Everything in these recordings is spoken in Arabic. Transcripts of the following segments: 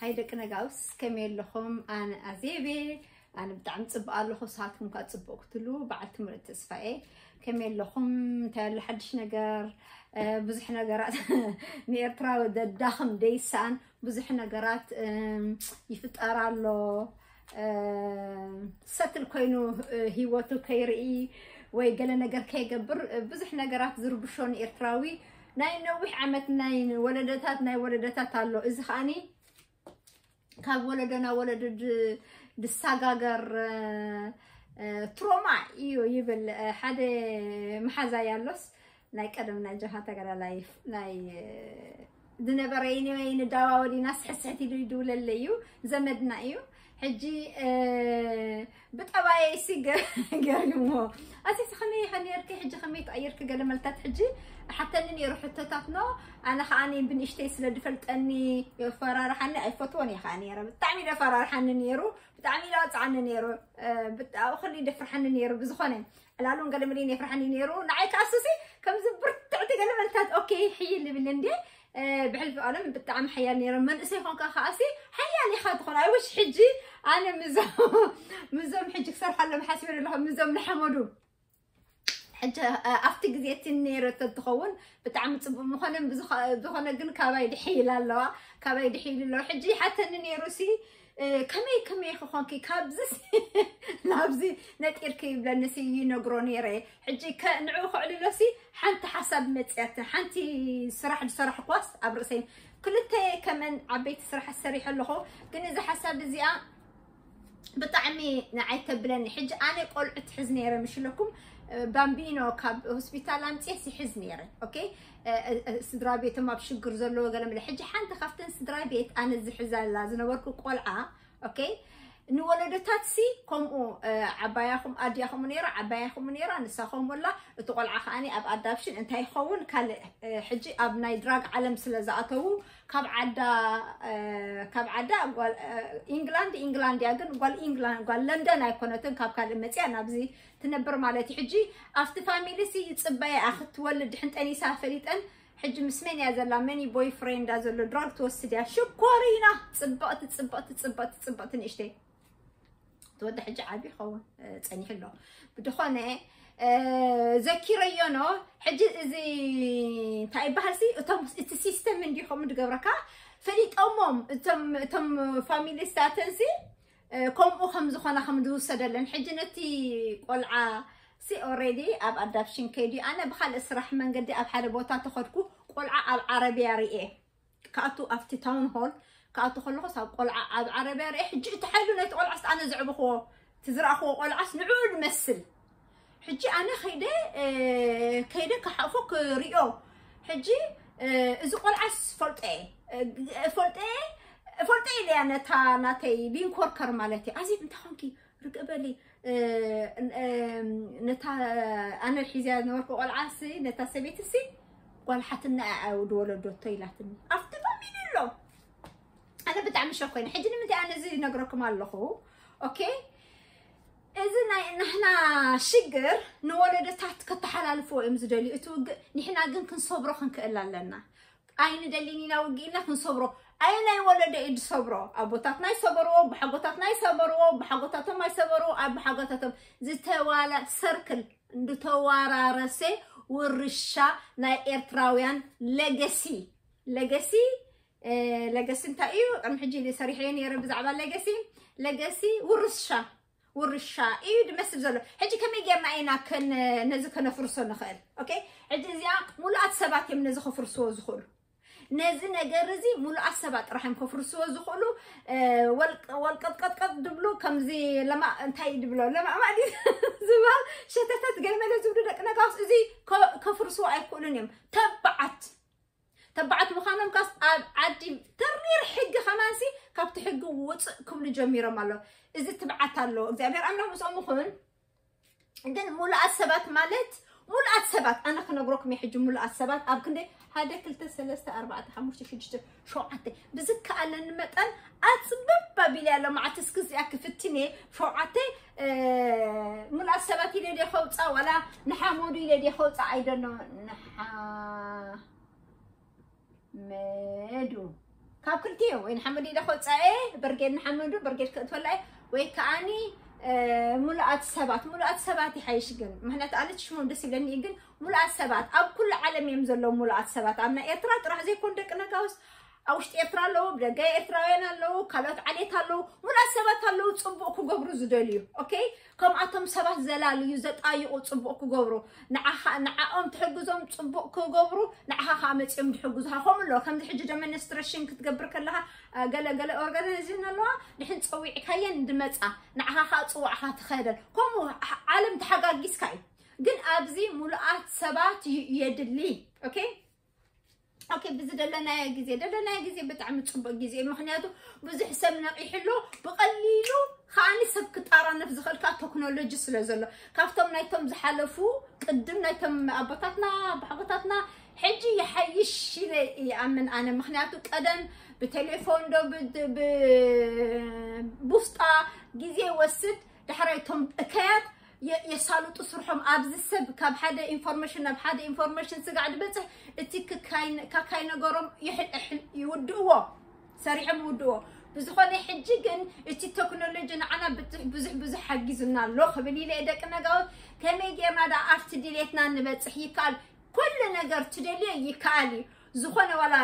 هيدك نجاوس كمل لهم أنا أزيبي أنا بدعم تصبق له خصاتكم كتصبقوا تلو بعد تمر التسفائة كمل لهم تال حدش نجار بزح نجارات نيرترا ودخم ديسان بزح نجارات يفتقر له ستل كينو هيوتو كيرئي ويقال نجار كيجبر بزح نجارات زربشون إيرتراوي ناي نوح عمت ناي ولدتات هالو إذا خاني كاب ولدنا ولد الساقاقر تروما يبل حدا محازا يالوس ناي قدمنا جهاتا قرا لاي دنبريني وين داواولي ناس حسيتي يدول الليو زمدنا ايو حجي بطبايا يسي قالوا اساس خمي حنيركي حجي خمي تغيرك قال ملتات حجي حتى اني روح تتاتنو انا خاني بن اشتي سلدفلت اني فرار حني اي فوتوني خاني راه بتعمي ده فرار حني نيرو بتعمي لا صعن نيرو خلي دفر حني نيرو بزخونه قالوا قال مريني فرحني نيرو نعيك اساسي كم زبرت تعطي قال ملتات اوكي حي اللي بلندي بحلف ألم بتعم حيال نيرو من اسيخون كخاسي حيالي خادخون اي وش حجي انا مزوم حجي كسر حلا محاسبين لهم مزوم نحمدو حجة أفتق زيت النيرو تتخون بتعم تصب مخنم بزخنا جن كاباي دحيل الله كاباي دحيل الله حجي حتى النيروسي كمي خخانكي كابزس لابزي نتيركي بلا نسي ينقرونيري حجي كنعوخ على لسي حنت حسب متسات حنتي صراحة قواس أبرسين كلتي كمان عبيت صراحة السريح اللي هو كن إذا حسب زيا بطعمي نعيت بلاني حج أنا قلت حزنيرة مش لكم بامبينو كاب هوسبيتال أمتي سي حزنيرة أوكي سدرابيت ما بشجر زلوا قال من الحج حنت خفتن سدرابيت أنا الزحزال لازم أوركو قلعة أوكي نولدتات سي كم عباياكم أدياكم منيرة عباياكم منيرة نساهم ولا تقلعة خاني أب أدابشن أنتي خون كال حجي أب نايدراج علم سلزاتو كاب عدا قال إنجلاند ياجن قال لندن أيقونتن كاب كلمتي أنا بزي تنبر مالتي حجي أفت فاميلي سي يتصبي أخت ولد حنت أني سافرت أن حجي مسمين يا زلا ماني بوي فريند أزل دراج توسديا شو كورينا تصبقت نشتي تود حجي عابي خون تاني حلو بدخونه ذكريانو حجي زي تاي بحسي اتم السيستم من دي خم دغبركا فريق امم تم فاميلي ستاتنسي كم خمس خنا خمدو سدلن حجنتي قلعه سي اوريدي اب ادابشن كيدي انا بخال اسرح من قدي اب حدا بوتا تخدكو قلعه العربيه رئيه كاتو افتي تاون هول كاتو خلقو صاب قلعه العربيه رئيه حجي تحلو نت قلعه انا زعب خو تزرع خو قلعه نعود مسل حجي انا كيده كحفوك ريو حجي اذا قلعه فلطي لي انا ناتي بين كوركر مالتي عزيز انت خنكي رقبلي نتا انا الحزاب نوركو قلعاسي نتا سبيتسي قلحتنا اعود ولدو طيلاتني افتبا مين له انا بتعمل شوكين حجي نمتي انا زي نقركم الله اوكي إذن نحنا شجر نولدتات كتحلالفو إمزدلي أتوج نحنا جن كنصبرو خنكإلا لنا أين دليني نوجينا كنصبرو أين يولد إد صبرو أبوتاتنا يصبرو بحاجتاتنا يصبرو بحاجتاتهم ما يصبرو أب بحاجتاتهم زتوالى سيركل ندتوارا رسي والرشة نا إرتراويان ليجاسي انت أيو أنا حجي لي صريحين يا رب زعبان ليجاسي والرشة إيه دمسك زلوا حجي كم يجي معينا كن نزك نفرسو نخيل أوكي حجي زيا مولات سبات يم نزخ فرسو زخول نزنا جرزي مولات سبات راح نكفرسو زخولو والقط دبلو كم زي لما انتي دبلو لما ما دي زمان شتتت جمل زبدو دك نقاص زي كفرسو أيكونن يم تبعت مخانم كاس عادي ترنير حق خماسي كابت حق وصكم لجميره مالو اذا تبعت له اغزابير امنه مسومخون عندن مولات سبات مالت مولات سبات انا كنغروكم يحج مولات سبات اب كندي هذا كلت 3 4 5 6 7 بزك علن مطن اصبب بيلا مع تسكز يكفتني 7 مولات سبات يدي خوصا ولا نحمودو يدي خوصا ايدنو نحا مدو كابكلتيو وين حمدي دخل صاي برجيد نحمدو برجيد كتولعي وي كاني ملؤات سبات يحيش جن مهنات قالت شو مدرس يبلني جن ملؤات سبات أو كل عالم يمزلوا ملؤات سبات أما إترات راح زي كون دك نجاوس أو شت إترالو بدقة إتراوين لو كلات عليه تلو ملؤات سبات تلو تصبوا كجبرو زدليو أوكي كم أتم سبات زلالي يزت أيو تصبوا كجبرو نعم تحجزهم تصبوا كجبرو نعها خامس يوم تحجزها هم لو كم تحجز جمن استرشين كتجبر كلها قال أورجانيزين الله نحن تسوي حكاية ندمتها نعها خاطوعها تخيل كم عالم تحقق جسكاي جن أبزي ملؤات سبات يدلي أوكي بزدلنا جزء بتعمل تصبق جزء مخنياته بزح سمنا يحلو بقليلو خاني سب كتارا نفس خلقات تكنولوجيا سلازلو كافتم نايتم زحلفو قدم نايتم أبطاتنا بحقطاتنا حجي يحيش يأمن أنا مخنياته قدم بتليفون دو بوسطة جزء وسط دحريتهم أكيد يسالو تصرحهم أبز السب كاب حدا إنفورميشن بحدا إنفورميشن سقعد بس اتيك كاين نجارم يحل يودوه سريع يودوه بزخوني حجيجن اتي تكنولوجيا أنا بزح حجزنا لو خبلي لي إدك نجار كم يجي ماذا أرت ديلتنا نبتح يقال كل نجار تدلي يقالي زخوني ولا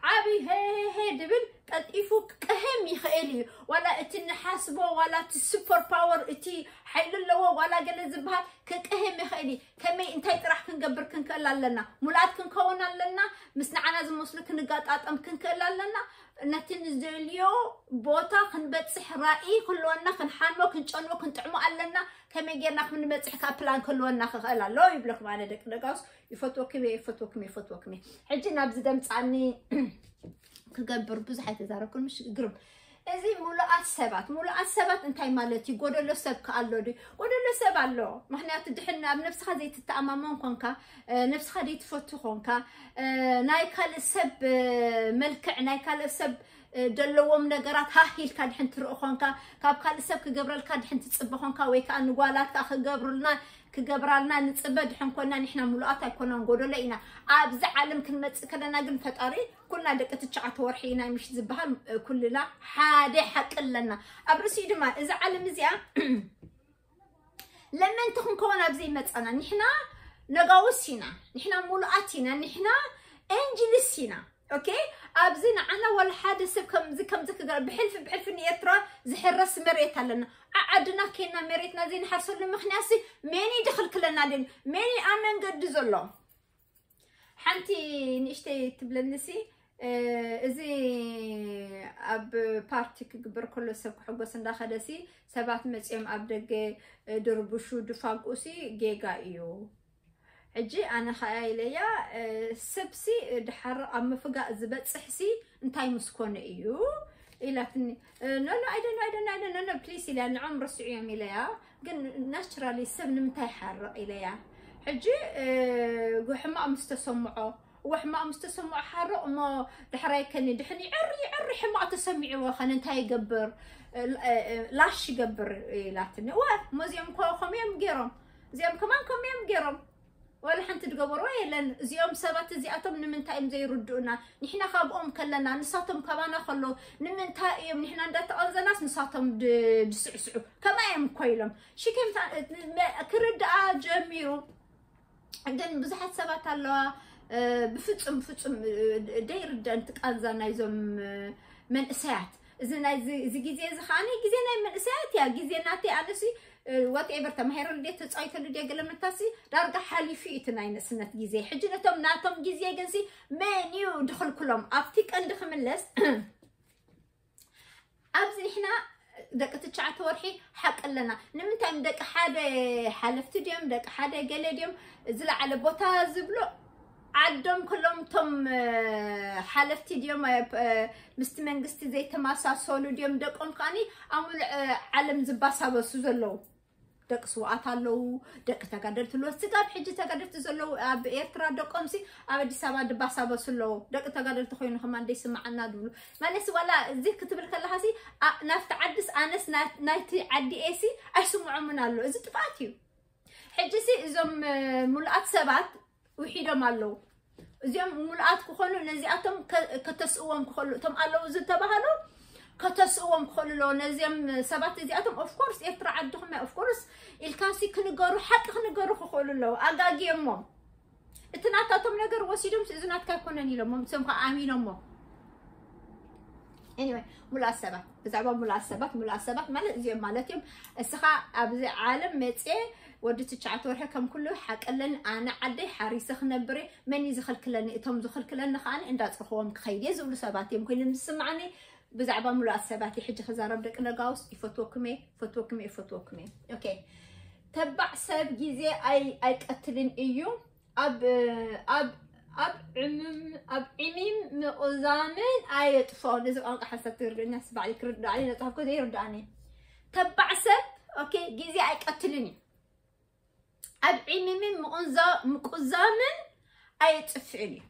عابي هي دبل قد يفوق كهم يخيلي ولا اتن حاسبه ولا السوبر باور اتي حيل اللو ولا قال زبها كهم يخيلي كمي انت راح كنقبر كنكلا لنا مولات كنكونا لنا مسنعنا زمسلك نقاطات ام كنكلا لنا نتنزليو بوتا كنبصح رأي كلنا كنحانو كنچنو كنطعمو علنا كمي غيرنا كنبصح كابلان كلنا خلا لو يبلك معنا دك دقاس يفتوكمي حجي نابز دمصاني كجبر بزح يتزاركل مش قرب ازي مولات سبات انتي مالتي غودلو سب كالو دي غودلو سب الله مخنيات دحنا بنفسها زي تتامامون كونكا نفسها دي تفتو كونكا نايكال سب ملكع نايكال سب دلوم نغرات هاهيل كاد حنت رؤخونكا كاب كال سب كجبرل كاد حنت تصبخونكا وي كان غوالات اخ جبرلنا كجبرالنا نصبد حنكونا نحنا ملؤات ايكونا غودلو اينا ابز عالم كنمص كلنا ግን ፈጣሪ كلنا دقت 9 ورحينا مش زبሃል كلنا حاده حق لنا ابرسي دما اذا عالم زيا لما انت كون ابزي مصنا نحنا نغاوسينا نحنا ملؤاتنا نحنا انجلسينا اوكي ابزنا انا ولا حد سب كم بحلف نيترا زحرس مريت لنا عدنا كنا مريتنا زين حرسل مخناسي ماني دخل كلنا دين ماني امن قد زلو حنتي نشتي تبلنسي ازي اب بارتي كبر كل سب حقوس انداخدسي سبات مصيم اب دغ دربشو دفاقوسي جيغا ايو اجي انا خايليا سبسي دحر ام فقا زبصحسي انتاي مسكون ايو إلاتني no I don't know please إلى نعم رسعي ميليا قن naturally سبن متى حر إليا حجي وحما مستسمعه وحما مستسمع حر ما دحري كني دحني عري حما تسمعي وخن انتهي يقبر لاش يقبر إلاتني موزيم خميم جيرم زيم كمان كميم جيرم ولا حنت تقبر وين زيوم سبات زياتهم نمنتايم زي يردونا نحنا خابهم كلنا نساتهم كمان خلو نمنتايم نحنا ندات أنزناس نساتهم دسعسعو كما يم كويلم شي كيف كرد جميرو عندن بزحت سبات الله بفصم داير دنت أنزنا يزم من إسات إذا زي جزء زخاني جزء من إسات يا جزء ناتي أنسي whatever تمهير اللي تصايت اللي جاكل من تاسي دارجة حالي في تناين سنة جزء حجنتهم ناتهم جزء جنسي منيو دخل كلهم أفتك عندك من لس أبزي إحنا دك تشعت ورحي حق لنا نمتى دك حدا حلفت ديم دك حدا قال ديم زل على بوتا زبلو عدم كلهم تم حلفتي ديوم مستمنجستي زي تماسا سولو ديوم دك أمكاني أمول علم زباسا بسوزلو دك سوات اللو دك تقدرت له استقاب حجي تقدرت زلو بإيرترا دك أمسي أبدي سبا دباسا بسلو دك تقدرت خوين خمان دي سمعنا دولو ما نس ولا زي كتب الكلا هسي نافت عدس أنس نايتي عدي إيسي أسمعوا من اللو إذا تفاتيو حجي سي إذا ملأت سبات وحيدهم اللو زيهم ملأت كخلو نزياتهم كتسقوهم كخلو تم قالوا زتبهلو كتسقوهم كخلو نزيهم سبات زياتهم of course إفرع عندهم of course الكاسي كنجارو حق كنجارو كخلو له أجاجيهم اتناتاتهم نجار وسيدهم سيزنات كاكونني لهم سمخ آمينهم anyway ملاسبات بزعبا ملاسبات مالت زي مالتهم السخاء أبز عالم متى ودت تشعتورها كم كله حق لن أنا عدي حريص خنبري من يزخل كلني إتهم زخل كلنا خان إن دات رخوهم خير يزول سباتي ممكن نسمعني بزعبا ملاسبات يحج خزارة بدك نجاوس يفتوكمي أوكي تبع سب جزء أي قتلن إيو أب عميم مؤزامن آية فون إذا أنا حسيت الناس بعد يرد علي نتحكوا ذي يرد عني تبع سب أوكي جزء أي قتلني أب عميم مؤزامن آية فعلي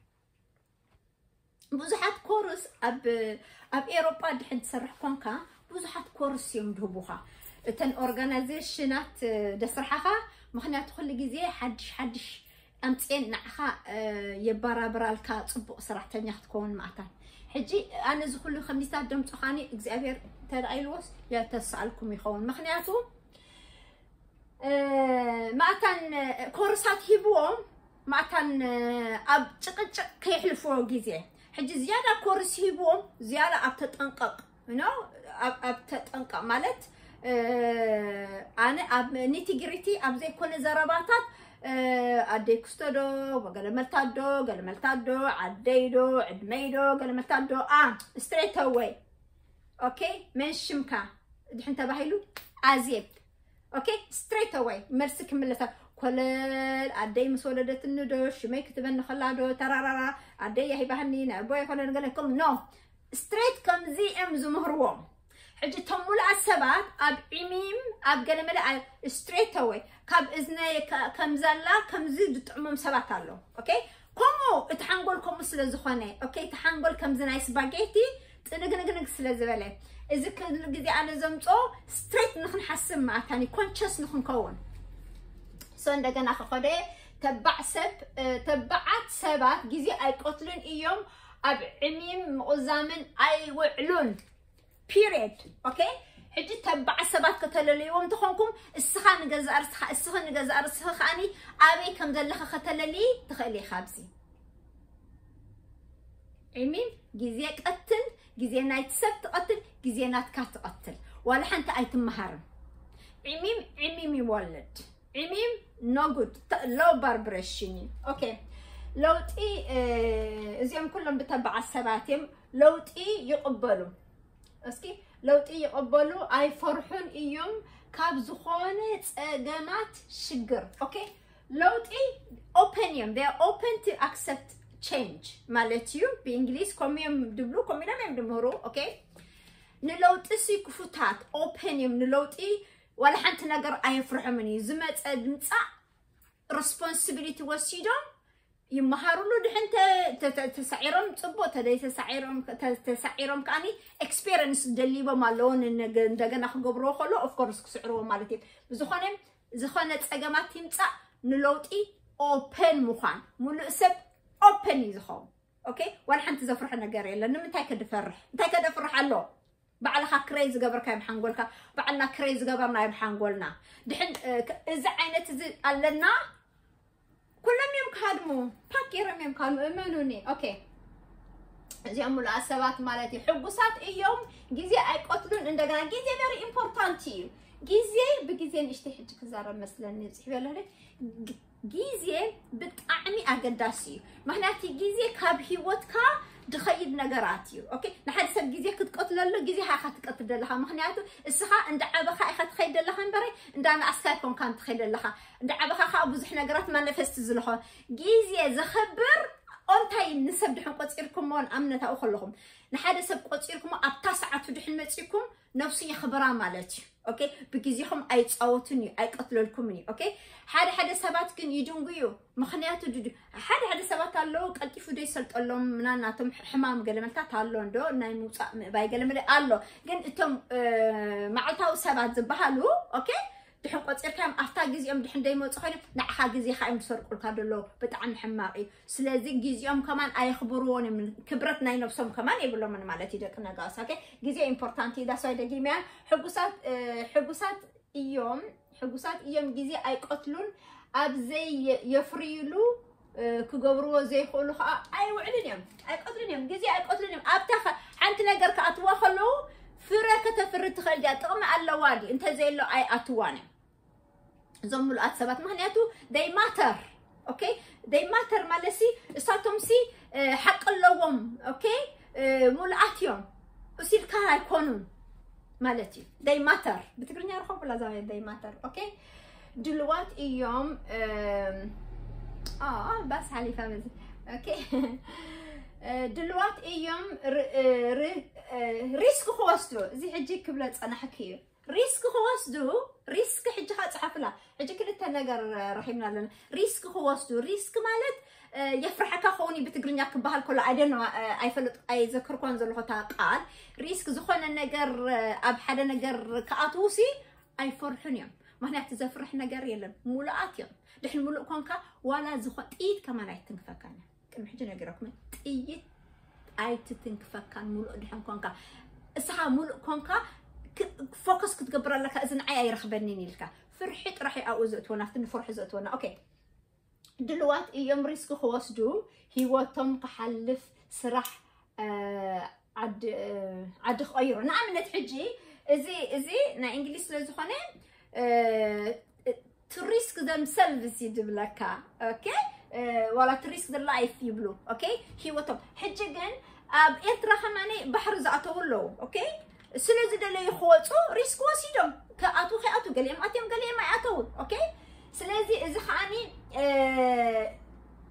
بزحات كورس أب إيروبا دحين تسرح كونكا بزحات كورس يوم دهبوها تن أورجانيزيشنات دسرحها مخنات كل جزء حدش أنتين نعها يبرابرالكا صبوا صراحة تكون معتان حجي أنا زخلو خميسات دم تخاني إكزابير ترأيلوس يا تسألكم يخون مخنياتو معتان كورسات هيبوهم معتان أب تقنق كيحلفوا جزء حجي زيادة كورس هيبوهم زيادة أب تتنقق أب تتنقق مالت أنا أب نيتيجريتي أب زي كون زرباتات أديكستدو وقال ملتادو عديدو عدميدو قال ملتادو straight away أوكي من شمكا دحين تبهيلو عزيب أوكي straight away مرسك ملتا كل عدي مسولدة الندو شمي كتبن خلادو ترارارا عدي يهي بهني نعبوي خلنا نقول لكم no straight كم زي ام زمهروم حجي تمول عسبات أب عميم أب قال ملا straight away كاب إذني كم زلا كم زيد تعمم سبات الله أوكي كمو تحنقول كم سلزخانة أوكي تحنقول كم زناي سباجيتي نقنق سلزبله إذا كل جدي على زمتو straight نخن حسم مع ثاني conscious نخن كون سون دقنا خقدة تبعت سبات جزي أي قتلون إيوم أب عميم مؤزامن أي وعلون period أوكي حجي تبع سبات كتللي وم تخونكم السخان جزار السخان جزار السخاني أبي كم زلخ ختللي تخلي خابزي عميم جزيك قتل جزي نايت سبت قتل جزي نايت كات قتل ولا حنت أيتم مهرم عميم يولد عميم no good لو بربرشيني أوكي لو تي زيهم كلهم بتبع السباتهم لو تي يقبلوا أسكي لو تي يقبلوا أي فرحون إيوم كاب زخونة جماعة شجر أوكي لو تي opinion they are open to accept change مالتيو بإنجليز كميم دبلو كميم دمهرو أوكي نلو تسي كفتات opinion نلو تي ولا حنت نقر أي فرحة مني زمت أدمتع responsibility وسيدهم يمهاروا له دحين تسعيرهم تبو تدي تسعيرهم كاني experience دليبه مالون إن دجنا خجبروه خلوا of course كسعروه مالتي زخانة أجمعت تمتع نلوتي open مخان ملؤسب open يزخون أوكي ولا حنت زفرح نقري لأنه متى كده فرح الله بعلها كريز قبر كاي بحنقولك بعلنا كريز قبرنا بحنقولنا دحين إذا عينت قالنا كلهم يمكادمو باكيرم يمكادمو امنوني اوكي زي امول السبات مالتي حقوسات ايوم جيزي اي قتلون اندغنا جيزي فيري امبورطانتي جيزي بجيزي نشتي حج كزار مثلا نصحي بالله جيزي بطعمي اقداسي معناتي جيزي كاب هيوتكا دخيد نغراتيو اوكي نحد سب جيزي كتقتلله جيزي ها خاتقتل لها مخنياتو اسخا اند عبخا اي خاتخيد لها امبري اند انا اسكايكم كانت تخيد لها اند عبخا خا بزح نغرات مانيفست زلخو جيزي زخبر اونتاي نسب دحن قصيركم مون امنتا او خلكم نحد سب قصيركم ابتا ساعات دحن مصيكم نفسي خبره مالتي اوكي بجيزيهم اي تصاوتني اي قتللكمني اوكي حد سبات كن يجونغيو مخنياتو دد حد سبات الله قلطيفو دي سلطلهم مناناتهم حمام قلملتات الله ندو ناي موصا باي قلمل الله كن اتم معلتاو سبات زبحالو اوكي دحين قصير كام أفتا جزيهم دحين دايما تخيل نعخا جزي خايم تسرق الكادلو بتعن حماقي سلازي جزيهم كمان أي خبروني من كبرتنا ينفسهم كمان يقولوا من مالتي دكنا قاس أوكي جزي إمبورتانتي ده سويدا جيميا حجوسات حجوسات يوم جزي أي قتلون أبزي يفريلو كجبروا زي خلوا أي وعلنيهم أي قتلنيهم جزي أي قتلنيهم أبتخ حنت نجار كأتواخلو فرة كتفرت خلجة تقوم على وادي أنت زي اللي أي أتواني زمل أتثبت مهنياتو they matter أوكي they matter مالسي ساتمسي حق اللوم أوكي مولاتيوم وسيل كها يكونون مالتي they matter بتقولني أروح ولا زاوية they matter أوكي دلوقت يوم بس حالي فهمت أوكي دلوقت يوم ريسك خوستو زي حجي كبلت أنا حكيه ريسك خوستو ريسك حجي خاص حفلة حجي كل التناجر رحيمنا لنا ريسك خوستو ريسك مالت يفرحك خوني بتقرنيا كبهال كله عدنا أي فلت أي ذكر كون زلخة قال ريسك زخون النجر أب حدا نجر كأطوسي أي فرحنيهم ما هنا تزفرح نجر يلا مولاتيهم لحن مولو كونكا ولا زخون إيد كمان أي تنفكنا كم حجي نجركم إيد أي تنفكنا مولو لحن كونكا الصحة مولو كونكا فوكس كتقبر لك إذن عيا رخبني نيلك فرحت راح أوزت وانا فتن فرح زت وانا أوكي دلوقت يوم ريسك خواسدو هو تم كحلف سرح عد خير نعم نتحجي إزي نا إنجليز لزخانة to risk themselves يدبلكا أوكي ولا to risk their life يبلو أوكي هو تم حجي جن إترا خماني بحر زعتولو أوكي سلازي دلي يخوصو ريسك وسيدم كأتو خيأتو قليم أتيم قليم ما أتو أوكي سلازي إذا خاني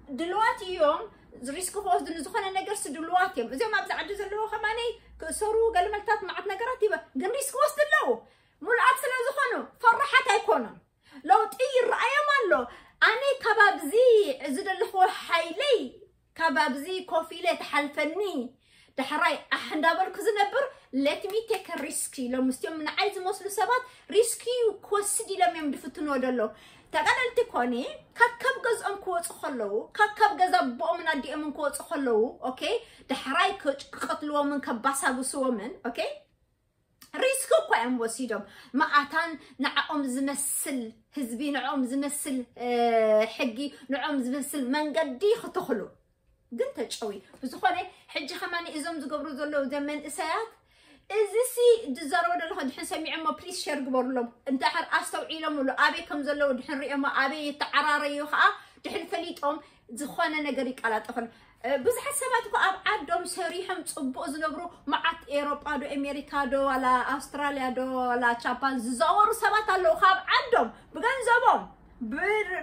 دلوقتي يوم ريسك خوص دل زخانة نجرس دلوقتي زي ما بزعجو زلو خماني كسرو قال ملتات معت نجراتي با قن ريسك وسط اللو مولعات سلازي خانو فرحات هيكونن لو تقير رأي مالو أنا كبابزي زد اللي هو حيلي كبابزي كوفيلة تحلفني دحراي أحنا بركز نبر let me take a risk لو مستيوم من عايز موصل سبات ريسكي وكوسدي لم يمدفتنو دلو تقال تكوني كاكب جز أنكوت خلو كاكب جز أبو من أدي أمن كوت خلو أوكي دحراي قتلوا من كباسا بسوا من أوكي ريسكو كوام وسيدهم ما أتان نعم زمسل هزبي نعم زمسل حقي نعم زمسل من قدي خطخلو قلت شوي بزخانة حجي خماني إزم زقبرو زلو زمن إسايات إزسي دزارو دلهم دحين سميع ما بليس شير قبر لهم انت حر أستوعي لهم ولو أبي كم زلو دحين رئي ما أبي يتعراري يوخا دحين فليتهم زخانة نقريك على طفل بزح سباتكو أبعادهم سريحهم تصبو زنبرو معات إيروبا دو أمريكا دو ولا أستراليا دو ولا جابان زورو سبات اللو خاب عندهم بغن زبون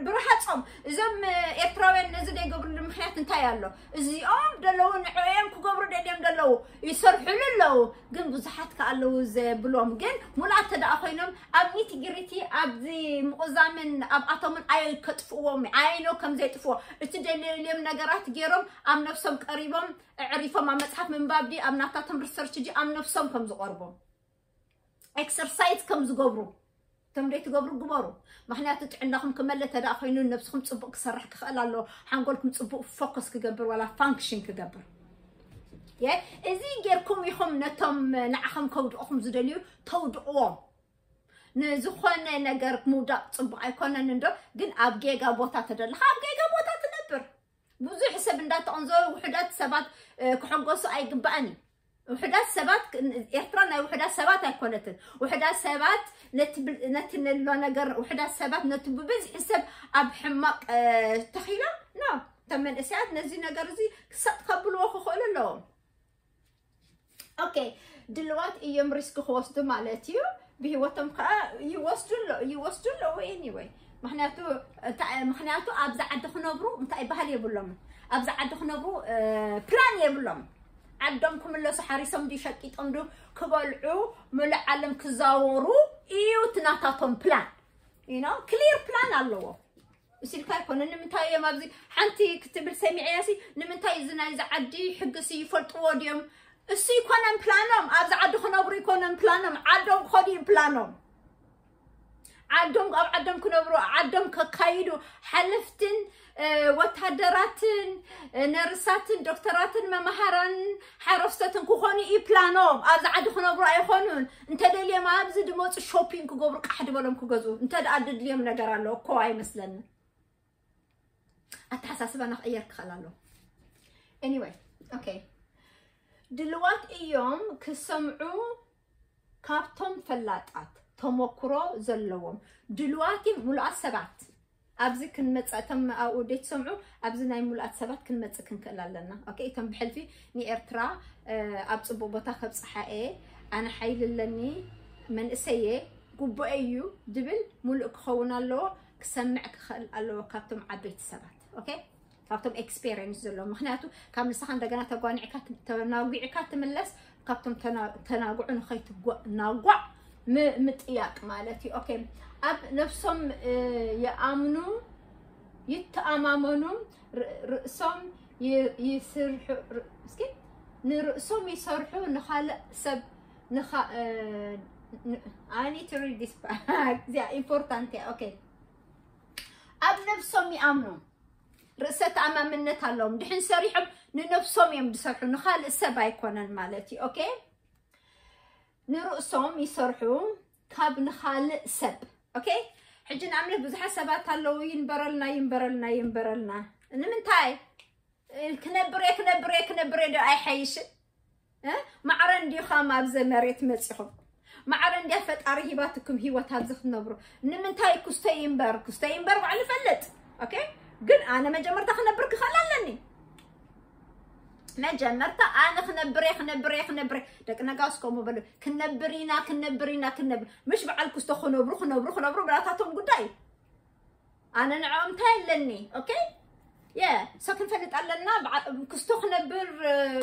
برحتهم زم إتراوين نزل يقبر المخيات انتايالو زيام دلو نعيم كقبر ديم دلو يسرحوا للو قن بزحات كالو بلوم قن مولات تدا أخينهم أبني تجريتي أبزي مقزامن أب أطمن أي كتفوهم عينو كم زي تفوه اتجلي اليوم نجارات جيرهم أم نفسهم قريبهم عرفوا ما متحف من بابدي أم ناتاتهم ريسيرش جي أم نفسهم كم زقربهم إكسرسايز كم زقبرو تمريت قبرو قبرو ما حنا عندكم كملة تدا أخينون نفسكم تصبق سرح كخلا الله حنقولكم تصبق فوكس كجبر ولا فانكشن كجبر يا إزي غيركم يخم نتم نعخم كود أخم زدليو تود أوم نزخون نجار مودا تصبق أيقوننا نندو جن أبجيجا بوتا تدل أبجيجا بوتا تنبر بوزي حسب ندات أنظر وحدات سبات كحنقص أي جباني وحدات سبات إحترنا وحدات سبات أيقونتن وحدات سبات نتن اللو نجر وحدات سبات نتبوبز حسب أب حمق تخيلا لا تمن إسعاد نزي نجر زي كسات قبلوا أخو خول اللون أوكي دلوقتي يوم ريسك خوصدو مالتيو بهوتم يوصدو له anyway مخنياتو أبزع عد خنبرو متى بهال يبلهم أبزع عد خنبرو بلان يبلهم عدمكم اللي سحاريسهم دي شكيت أمدو كبلعو ملعلم كزاورو إيو تناتاتهم بلان clear بلان اللوه يصير كايكون نمتاي ما بزي حنتي كتب السميع ياسي نمتاي زناي زعدي حقسي يفرطوا ديم السي يكونن بلانهم أبزع عد خنبرو يكونن بلانهم عدم خدي بلانهم عدم كنبرو عدم ككايدو حلفتن وتهدراتن نرساتن دكتوراتن ممهران حرفتن كخوني اي بلانوم از عد خنبرو ايخونون انت دليا ما ابز دموت شوبينج كغبر قحد بلم كغزو انت عدد ليم نجر الله كو اي مثلا اتحساسب انا غيرك خلالو anyway اوكي دلوقت ايوم كسمعو كابتم فلاتات تموكرو زلوم دلوقتي ملؤات سبات ابزي كنمصاتم او ديت سمعو ابزي ناي ملؤات سبات كنمص كنكلالنا اوكي تم بحلفي ني ارترا ابصبو بوتا خبصحاي انا حيل لني من اسيه غبو ايو دبل ملؤ كخونالو كسمع كخل الو كابتم عبيت سبات اوكي كابتم اكسبيرينس زلو مخنياتو كامل صح عندنا تغانعكات تناغعكات تملس كابتم تناغعن خيت ناغع مطياق مالتي اوكي اب نفسهم يامنوا يتامامنوا راسهم يسرحوا اسكي نراسهم يسرحوا نخال سب I need to read this part. Yeah, important. Okay. اب نفسهم يامنوا رأست أمامنت اللهم دحين سريحهم ننفسهم يمدسرحوا نخال السبا يكونن مالتي أوكي نرأسهم يسرحوا كاب نخال سب أوكي حجي نعمل بزح سبات اللو ينبرلنا من تاي كنبري دو أي حيش معرن دي خام أبز مريت مسيحهم معرن دي فتاري هباتكم هيوات هابزخ نبرو من تاي كستينبر وعلى فلت أوكي قل أنا ما جمرت خنبرك خلالني ما جمرت أنا خنبري لكن نقاسكم وبلو كنبرينا مش بعلك خنبرو بلاتاتهم قداي أنا نعم تايلني أوكي يا ساكن فلت لنا كستو خنبر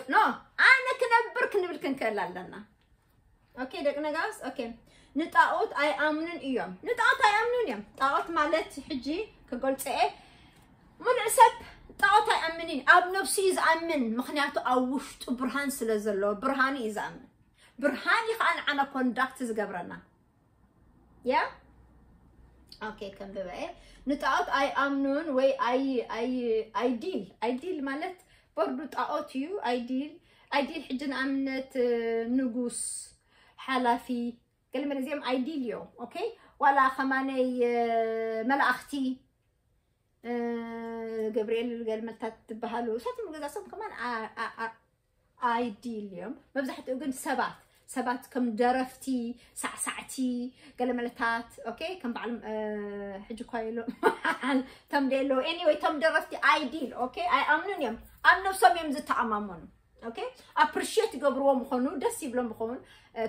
نو أنا كنبر كنكلالنا أوكي لكن نقاس أوكي نطاقوت أي آمنون إيوم طاقوت مالت حجي كقولت إيه من عسب طاقوت أي آمنين أب نفسي يزأمن مخنياتو أوشت برهان سلازلو برهاني يزأمن برهاني خان عنا كونداكتز قبرنا يا اوكي كم ببقى نطاقوت أي آمنون وي أي ديل مالت برضو طاقوت يو أي ديل حجن آمنت نقوس حلافي كلمة زيهم ايديليو اوكي ولا خماني ملأختي جبريل قال ملتات بهالو شاتم قصصهم كمان ايديليوم مبزحت اقول سبات كم درفتي ساعتي قال ملتات اوكي كم بعلم حجو كايلو تم ديلو anyway تم درفتي ايديل اوكي اي امنون يوم امنو سم يوم زت عمامون اوكي appreciate قبروا مخونو دس يبلون مخون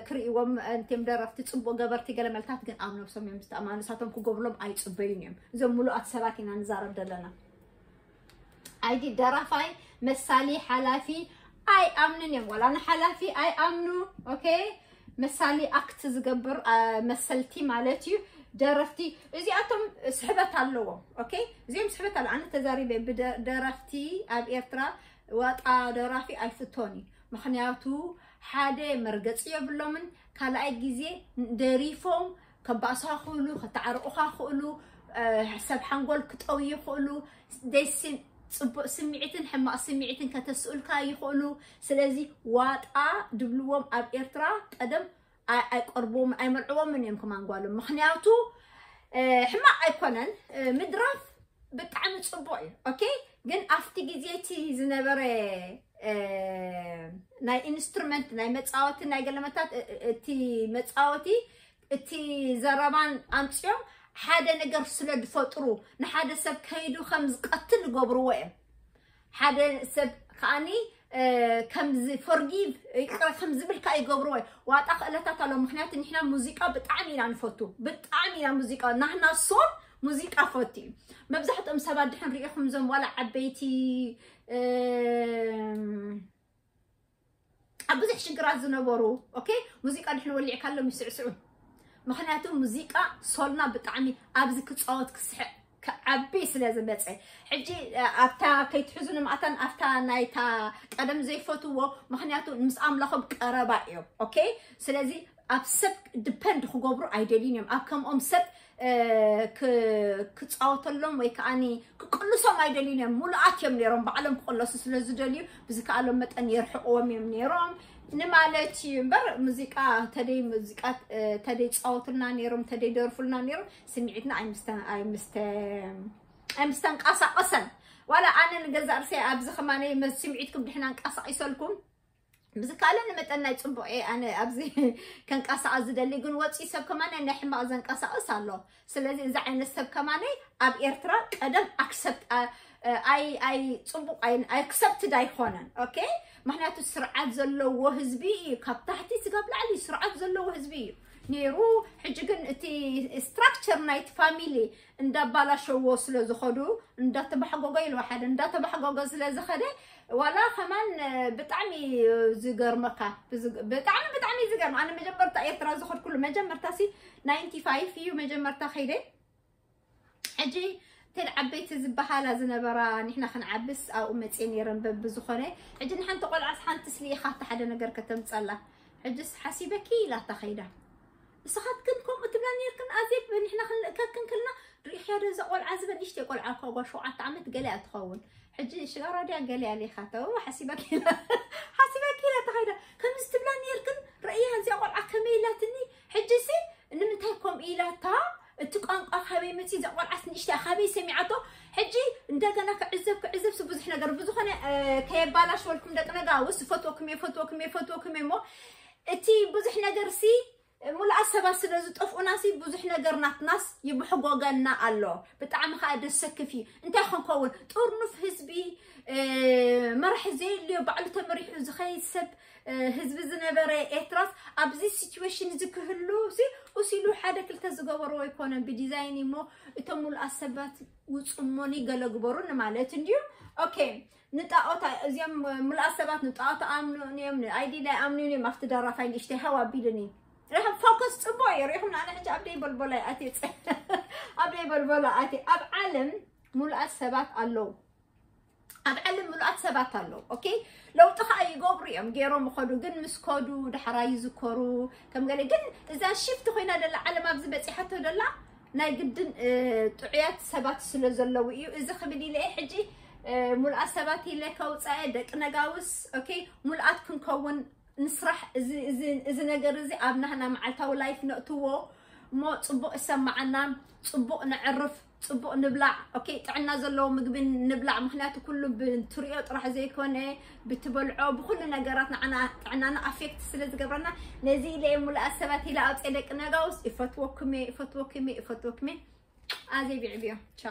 كريوم انتم درفتي تصبو قبرتي قال ملتات كن امنو سم يوم زتامانو ساتم كو قبرلهم اي تصبينيم زملو اتسباتينا نزارب دلنا ايدي درافاي مسالي حلافي اي امنن يوم ولا انا حلافي اي امنو اوكي مسالي اكت زقبر مسلتي مالتي درفتي زي اتم سحبت اللو اوكي زي سحبت انا تزاريبي بدرفتي اب ايرترا وطا درافي ايفتوني مخنياتو حاده مرغص يبلومن كالاي غزي دريفوم كباسا خلو كتعرقخا خلو حساب حنقول كطوي خلو ديس صبو سمعيتن حما سمعيتن كتسؤلكا يخلو سلازي واطا دبلوم اب ايرترا قدم اي قربوم اي مرعوم من يم كمان قالوا مخنياتو حما ايكونن مدراف بطعم صبوي اوكي جن افتي غزيتي زنبره ناي انسترومنت ناي مصاوتي ناي قلمتات تي مصاوتي تي زربان انصيوم حدا نجر سلد فطرو نحدا سب كيدو خمز قتل قبرو وين حدا سب خاني كمز فورجيف خمز بالكا يقبرو وين واطخ الاتات على مخنيات ان احنا موسيقى بطعمينا نفوتو بطعمينا موسيقى نحنا صوت موسيقى فوتي مبزحت ام سبا دحن ريخم زم ولا عبيتي ابزح شجرات زنبرو اوكي موسيقى دحن وليع كالهم يسعسعو مخنياتو موسيقى صولنا بطعمي ابز كصوت كسح كعبي سلازمصي حجي افتا كيتحزن معتن افتا نايتا قدم زي فوتو مخنياتو مس املاخم قربا ايو اوكي سلازي أبسط depend خجبرو أيدلينيم أبكم سب كتصوت لهم ويكاني كل سو أيدلينيم مولات يوم نيرهم بعلم خلص سلزدليو بس كعلم متأن يرحقوا يوم نيرهم نمالتي بر موسيقى تدي تصوت لنا نيرهم تدي دورف لنا نيرهم سمعتنا أي مستنقصة أصلا ولا أنا نجزر سي أبز خماني ما سمعتكم دحنا نقص يسولكم بس كالن متنا يصبو أنا أبزي كان قص أزدلي يقول واتي سب كمان أنا حما أزن قص أصله سلذي إذا عين السب كماني أب إرترا قدم accept أي صبو أي accept داي خونن أوكي معناته سرعة زلوا وهزبي كبتحتي سقابل علي سرعة زلوا وهزبي نيرو حجكن تي structure نايت فاميلي اندا بالا شو وصلوا زخدو اندا تبحقوا قيل واحد اندا تبحقوا قزل زخده ولا كمان بتعمي زجر مكا بتعمي زجر أنا مجبرت أيترا زخد كله مجبرت سي 95 فيه مجبرت خيره حجي تلعب بيت زبها لازم برا نحنا خنعبس أو أمتين يرنب بزخنة حجي نحن تقول عصحان تسلي خاطر حدا نجر كتم تصلى حجس حسيبكي لا تخيله سخات كنكم تبلاني يركن أزيد نحنا كن كلنا ريح يا رزق والعزبة نشتي يقول عقاب وشو عتعمت قلي أتخون حجي شجرة دي قلي عليه خاطر وحسيبك لا تخيله كم استبلاني يركن رأيها زي أقول عكميلاتني حجي سي إن من تايكم إيلاتا تقان أخبي متي زي أقول عسني إشتي أخبي سمعته حجي ندقنا كعزب سبوز إحنا قربزو خنا كيبالاش ولكم دقنا قاوس فتوكمي مو إتي بوز إحنا قرسي مول أسباب سلزو طفقو ناسي بوزح نجرنات ناس يبحقوا جنا الله بتعم خاد السكفي أنت خن كون طورنو في حزبي مرح زي اللي بعلو تمريح زخي سب حزب زنبرة إتراس أبزي situation زكهلو سي وسيلو حدا كل تزجوروا يكونن بديزايني مو تمول أسباب وتصموني قالوا جبرون مالت نديو أوكي نتاعتا زيام مول أسباب نتاعتا أمنوني من أيدي لا أمنوني ما افتدار فاين اشتهوا بيدني رح فوكس تبوي ريحهم أنا حتى أبدي بالبلا أتي أب علم ملأ سبات الله أب علم ملأ سبات الله أوكي لو تخاي جبري أم جيرو مخدو جن مسكودو دحرايز كورو كم قال جن إذا شفت خوينا دلا على ما بزبتي حتى دلا ناي جدن تعيات سبات سلزلوا إيو إذا خبدي لي حجي ملأ سباتي لك وصعدك نجاوس أوكي ملأت كون نسرح إذا نجرزي أبنا هنا مع التو لايف نقطوه ما صبوا سمعنا صبوا نعرف صبوا نبلع أوكي تعنا زلوا مقبل نبلع مخناته كله بطريقة راح زي كونه بتبلعوا بكل نجاراتنا عنا أفكت سلز قبرنا نزيل ملأ السبات لا أتصدق نجاوس إفتوكمي أزي بعبيه شو